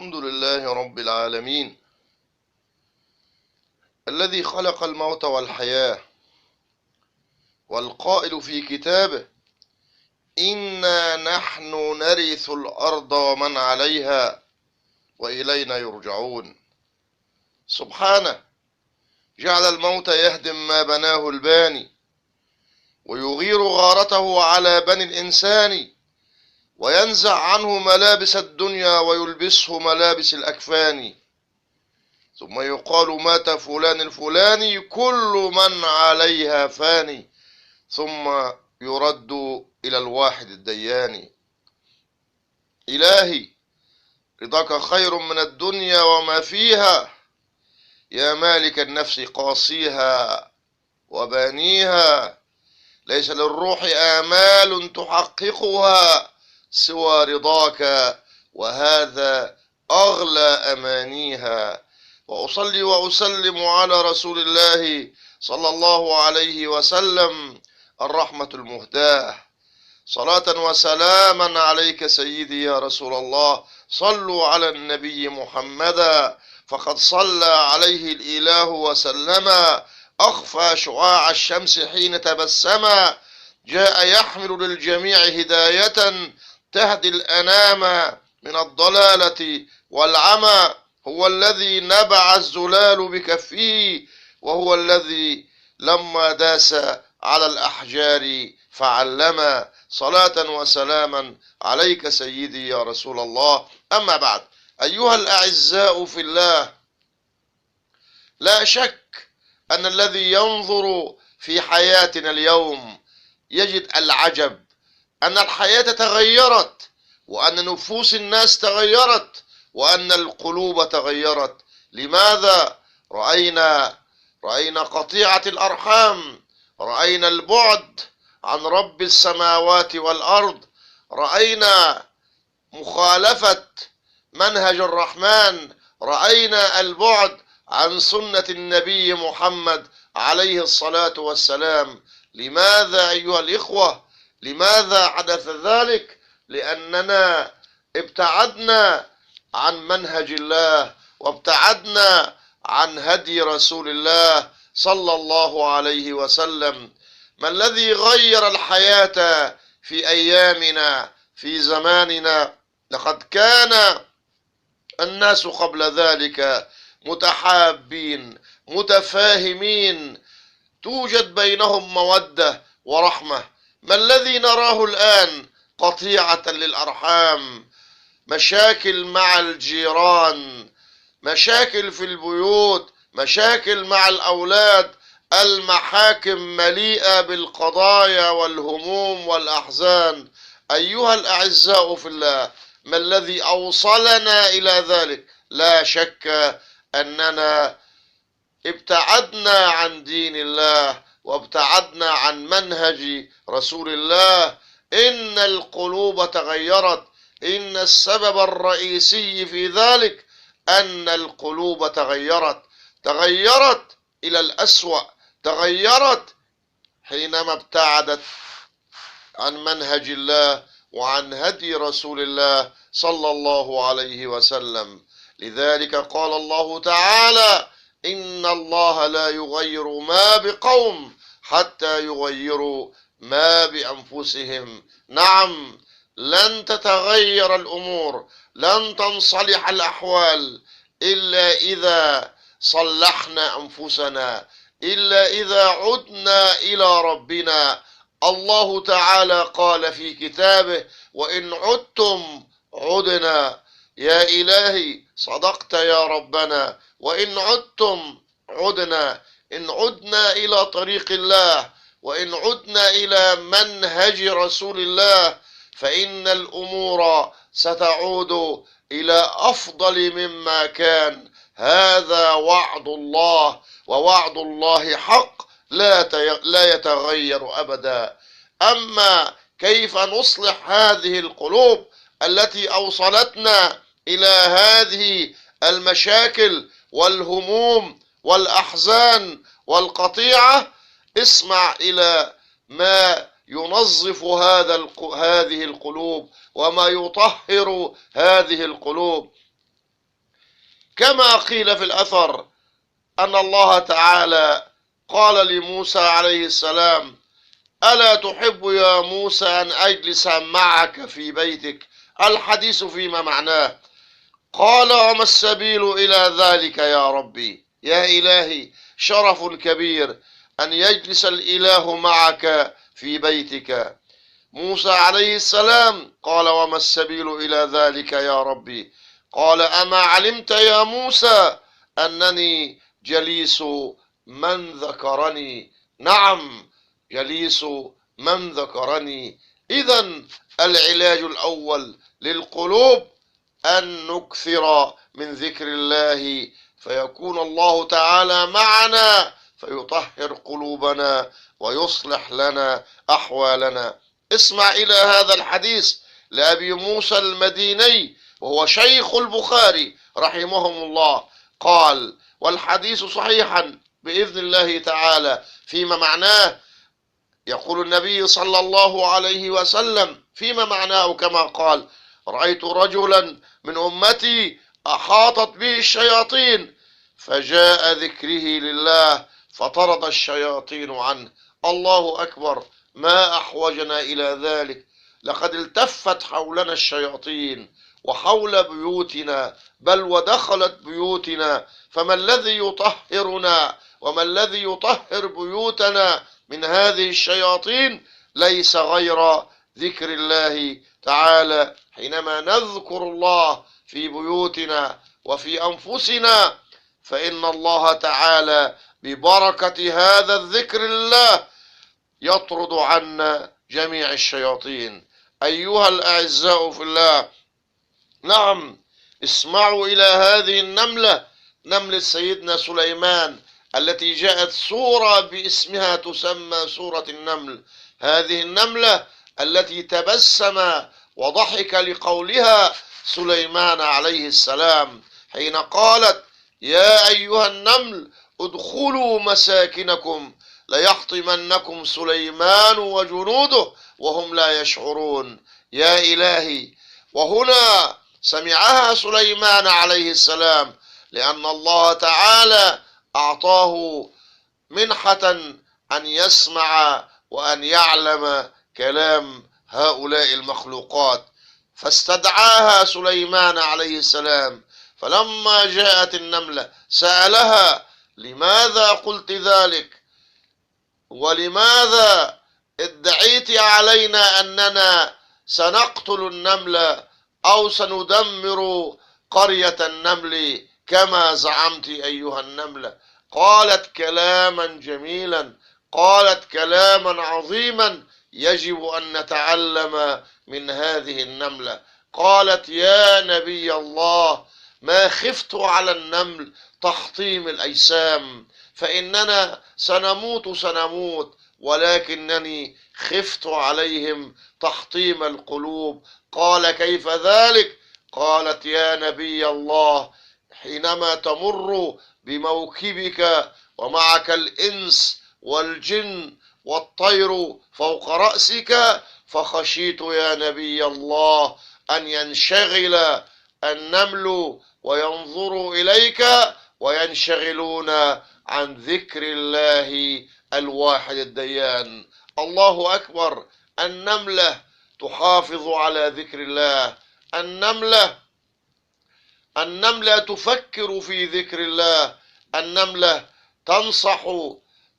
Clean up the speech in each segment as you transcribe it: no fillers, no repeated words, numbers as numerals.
الحمد لله رب العالمين الذي خلق الموت والحياة، والقائل في كتابه: إنا نحن نرث الأرض ومن عليها وإلينا يرجعون. سبحانه جعل الموت يهدم ما بناه الباني، ويغير غارته على بني الإنسان، وينزع عنه ملابس الدنيا ويلبسه ملابس الأكفان. ثم يقال: مات فلان الفلاني، كل من عليها فاني. ثم يرد إلى الواحد الديان. إلهي رضاك خير من الدنيا وما فيها، يا مالك النفس قاصيها وبانيها. ليس للروح آمال تحققها سوى رضاك، وهذا أغلى أمانيها. وأصلي وأسلم على رسول الله صلى الله عليه وسلم، الرحمة المهداة. صلاة وسلاما عليك سيدي يا رسول الله. صلوا على النبي محمدا، فقد صلى عليه الإله وسلما. أخفى شعاع الشمس حين تبسما، جاء يحمل للجميع هداية تهدي الأنام من الضلالة والعمى. هو الذي نبع الزلال بكفه، وهو الذي لما داس على الأحجار فعلما. صلاة وسلاما عليك سيدي يا رسول الله. أما بعد، أيها الأعزاء في الله، لا شك أن الذي ينظر في حياتنا اليوم يجد العجب، أن الحياة تغيرت، وأن نفوس الناس تغيرت، وأن القلوب تغيرت. لماذا؟ رأينا قطيعة الأرحام، رأينا البعد عن رب السماوات والأرض، رأينا مخالفة منهج الرحمن، رأينا البعد عن سنة النبي محمد عليه الصلاة والسلام. لماذا أيها الإخوة؟ لماذا حدث ذلك؟ لأننا ابتعدنا عن منهج الله، وابتعدنا عن هدي رسول الله صلى الله عليه وسلم. ما الذي غير الحياة في أيامنا في زماننا؟ لقد كان الناس قبل ذلك متحابين متفاهمين، توجد بينهم مودة ورحمة. ما الذي نراه الآن؟ قطيعة للأرحام، مشاكل مع الجيران، مشاكل في البيوت، مشاكل مع الأولاد، المحاكم مليئة بالقضايا والهموم والأحزان. أيها الأعزاء في الله، ما الذي أوصلنا إلى ذلك؟ لا شك أننا ابتعدنا عن دين الله، وابتعدنا عن منهج رسول الله. إن القلوب تغيرت. إن السبب الرئيسي في ذلك أن القلوب تغيرت إلى الأسوأ، تغيرت حينما ابتعدت عن منهج الله وعن هدي رسول الله صلى الله عليه وسلم. لذلك قال الله تعالى: إن الله لا يغير ما بقوم حتى يغيروا ما بأنفسهم. نعم، لن تتغير الأمور، لن تنصلح الأحوال إلا إذا صلحنا أنفسنا، إلا إذا عدنا إلى ربنا. الله تعالى قال في كتابه: وإن عدتم عدنا. يا إلهي صدقت يا ربنا، وإن عدتم عدنا. إن عدنا إلى طريق الله، وإن عدنا إلى منهج رسول الله، فإن الأمور ستعود إلى أفضل مما كان. هذا وعد الله، ووعد الله حق لا يتغير أبدا. أما كيف نصلح هذه القلوب التي أوصلتنا إلى هذه المشاكل والهموم والأحزان والقطيعة؟ اسمع إلى ما ينظف هذه القلوب، وما يطهر هذه القلوب. كما قيل في الأثر أن الله تعالى قال لموسى عليه السلام: ألا تحب يا موسى أن أجلس معك في بيتك؟ الحديث فيما معناه. قال: وما السبيل إلى ذلك يا ربي؟ يا إلهي، شرف كبير أن يجلس الإله معك في بيتك. موسى عليه السلام قال: وما السبيل إلى ذلك يا ربي؟ قال: أما علمت يا موسى أنني جليس من ذكرني؟ نعم، جليس من ذكرني. إذن العلاج الأول للقلوب أن نكثر من ذكر الله، فيكون الله تعالى معنا فيطهر قلوبنا ويصلح لنا أحوالنا. اسمع إلى هذا الحديث لأبي موسى المديني، وهو شيخ البخاري رحمهم الله، قال، والحديث صحيحا بإذن الله تعالى فيما معناه. يقول النبي صلى الله عليه وسلم فيما معناه كما قال: رأيت رجلا من أمتي أحاطت به الشياطين فجاء ذكره لله فطرد الشياطين عنه. الله أكبر، ما أحوجنا إلى ذلك. لقد التفت حولنا الشياطين وحول بيوتنا، بل ودخلت بيوتنا، فما الذي يطهرنا وما الذي يطهر بيوتنا من هذه الشياطين؟ ليس غير ذكر الله تعالى. حينما نذكر الله في بيوتنا وفي أنفسنا فإن الله تعالى ببركة هذا الذكر الله يطرد عنا جميع الشياطين. أيها الأعزاء في الله، نعم، اسمعوا إلى هذه النملة، نملة سيدنا سليمان، التي جاءت سورة باسمها تسمى سورة النمل. هذه النملة التي تبسم وضحك لقولها سليمان عليه السلام حين قالت: يا أيها النمل ادخلوا مساكنكم ليحطمنكم سليمان وجنوده وهم لا يشعرون. يا إلهي، وهنا سمعها سليمان عليه السلام لأن الله تعالى أعطاه منحة أن يسمع وأن يعلم كلام هؤلاء المخلوقات، فاستدعاها سليمان عليه السلام. فلما جاءت النملة سألها: لماذا قلت ذلك؟ ولماذا ادعيت علينا أننا سنقتل النملة أو سندمر قرية النمل كما زعمت أيها النملة؟ قالت كلاما جميلا، قالت كلاما عظيما يجب أن نتعلم من هذه النملة. قالت: يا نبي الله، ما خفت على النمل تحطيم الأجسام، فإننا سنموت ولكنني خفت عليهم تحطيم القلوب. قال: كيف ذلك؟ قالت: يا نبي الله، حينما تمر بموكبك ومعك الإنس والجن والطير فوق رأسك، فخشيت يا نبي الله أن ينشغل النمل وينظروا إليك وينشغلون عن ذكر الله الواحد الديان. الله أكبر، النملة تحافظ على ذكر الله، النملة تفكر في ذكر الله، النملة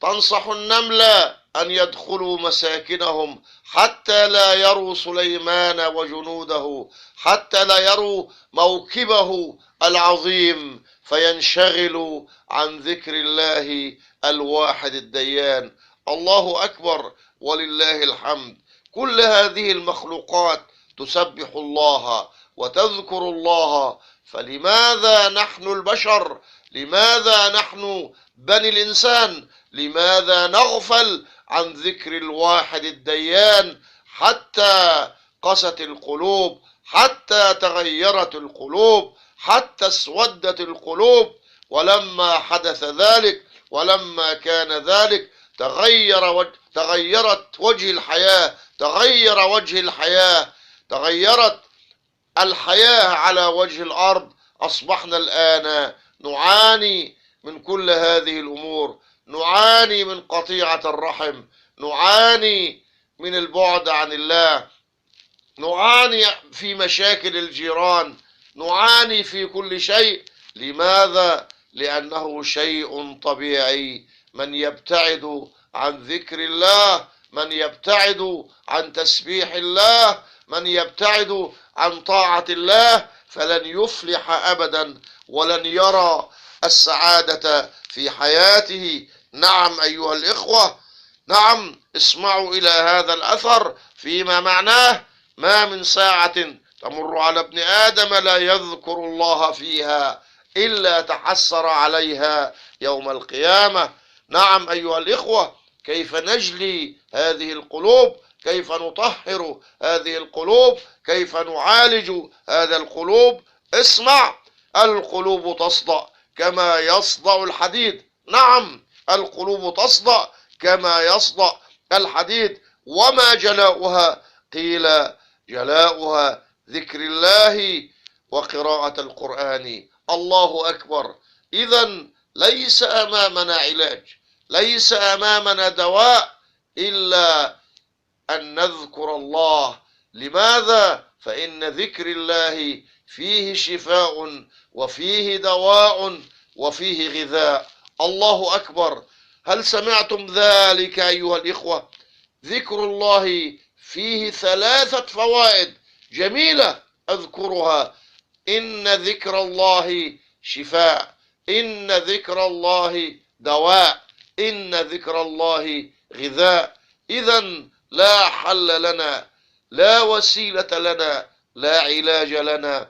تنصح النملة أن يدخلوا مساكنهم حتى لا يروا سليمان وجنوده، حتى لا يروا موكبه العظيم فينشغلوا عن ذكر الله الواحد الديان. الله أكبر ولله الحمد. كل هذه المخلوقات تسبح الله وتذكر الله، فلماذا نحن البشر، لماذا نحن بني الإنسان، لماذا نغفل عن ذكر الواحد الديان حتى قست القلوب، حتى تغيرت القلوب، حتى اسودت القلوب؟ ولما حدث ذلك، ولما كان ذلك، تغيرت وجه الحياة، تغيرت الحياة على وجه الأرض، أصبحنا الآن نعاني من كل هذه الأمور، نعاني من قطيعة الرحم، نعاني من البعد عن الله، نعاني في مشاكل الجيران، نعاني في كل شيء. لماذا؟ لأنه شيء طبيعي. من يبتعد عن ذكر الله، من يبتعد عن تسبيح الله، من يبتعد عن طاعة الله فلن يفلح أبدا ولن يرى السعادة في حياته. نعم أيها الإخوة، نعم، اسمعوا إلى هذا الأثر فيما معناه: ما من ساعة تمر على ابن آدم لا يذكر الله فيها إلا تحسر عليها يوم القيامة. نعم أيها الإخوة، كيف نجلي هذه القلوب؟ كيف نطهر هذه القلوب؟ كيف نعالج هذا القلوب؟ اسمع: القلوب تصدأ كما يصدأ الحديد. نعم، القلوب تصدأ كما يصدأ الحديد. وما جلاؤها؟ قيل جلاؤها ذكر الله وقراءة القرآن. الله أكبر. إذن ليس أمامنا علاج، ليس أمامنا دواء إلا أن نذكر الله. لماذا؟ فإن ذكر الله فيه شفاء وفيه دواء وفيه غذاء. الله أكبر. هل سمعتم ذلك أيها الإخوة؟ ذكر الله فيه 3 فوائد جميلة أذكرها: إن ذكر الله شفاء، إن ذكر الله دواء، إن ذكر الله غذاء. إذن لا حل لنا، لا وسيلة لنا، لا علاج لنا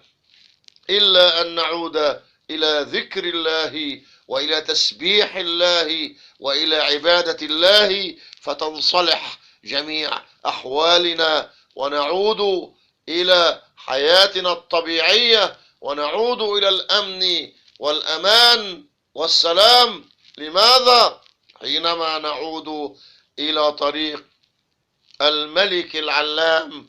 إلا أن نعود إلى ذكر الله وإلى تسبيح الله وإلى عبادة الله، فتنصلح جميع أحوالنا ونعود إلى حياتنا الطبيعية، ونعود إلى الأمن والأمان والسلام. لماذا؟ حينما نعود إلى طريق الملك العلام